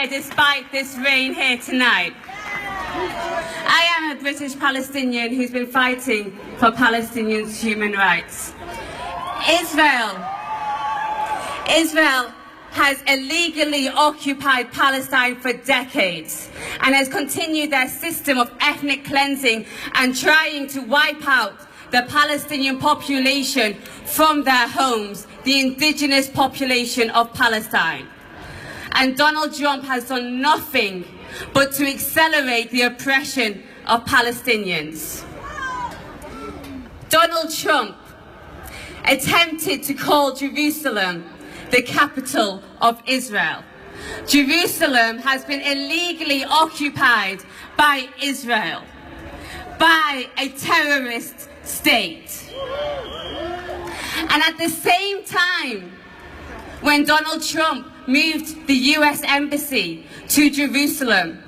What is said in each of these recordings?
here despite this rain here tonight. I am a British Palestinian who's been fighting for Palestinians' human rights. Israel has illegally occupied Palestine for decades and has continued their system of ethnic cleansing and trying to wipe out the Palestinian population from their homes, the indigenous population of Palestine. And Donald Trump has done nothing but to accelerate the oppression of Palestinians. Donald Trump attempted to call Jerusalem the capital of Israel. Jerusalem has been illegally occupied by Israel, by a terrorist state. And at the same time, when Donald Trump moved the US Embassy to Jerusalem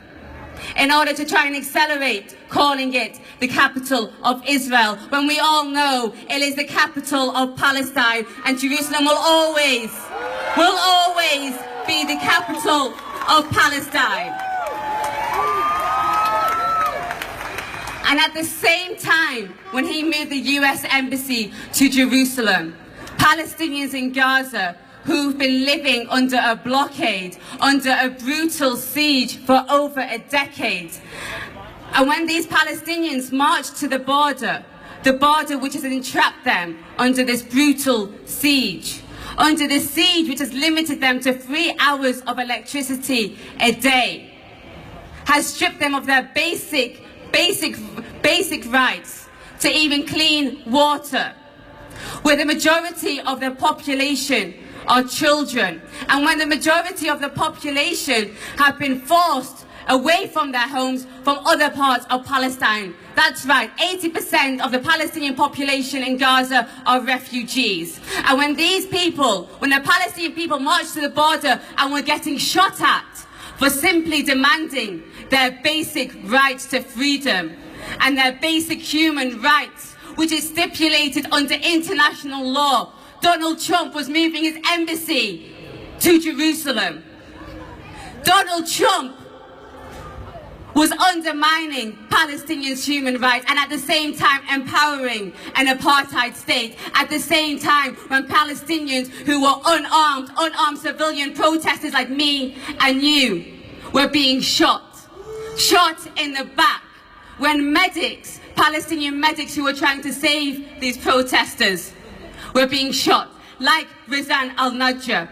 in order to try and accelerate calling it the capital of Israel, when we all know it is the capital of Palestine, and Jerusalem will always be the capital of Palestine. And at the same time, when he moved the US Embassy to Jerusalem, Palestinians in Gaza who've been living under a blockade, under a brutal siege for over a decade. And when these Palestinians marched to the border which has entrapped them under this brutal siege, under the siege which has limited them to 3 hours of electricity a day, has stripped them of their basic rights to even clean water, where the majority of their population are children, and when the majority of the population have been forced away from their homes from other parts of Palestine. That's right, 80% of the Palestinian population in Gaza are refugees. And when the Palestinian people marched to the border and were getting shot at for simply demanding their basic rights to freedom and their basic human rights, which is stipulated under international law, Donald Trump was moving his embassy to Jerusalem. Donald Trump was undermining Palestinians' human rights and at the same time empowering an apartheid state. At the same time, when Palestinians who were unarmed civilian protesters like me and you were being shot in the back, when medics, Palestinian medics who were trying to save these protesters, were being shot, like Rizan al-Najjar,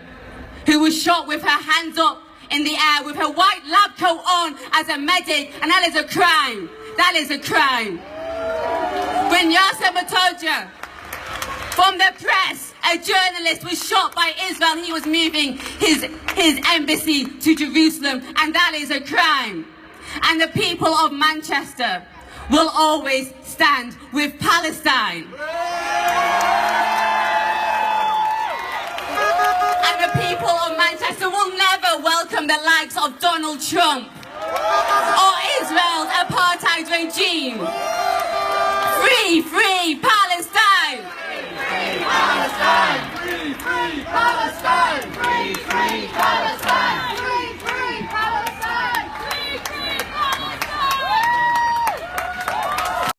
who was shot with her hands up in the air with her white lab coat on as a medic, and that is a crime. That is a crime. When Yasser Matoja, from the press, a journalist, was shot by Israel, he was moving his embassy to Jerusalem, and that is a crime. And the people of Manchester will always stand with Palestine. And the people of Manchester will never welcome the likes of Donald Trump or Israel's apartheid regime. Free Palestine!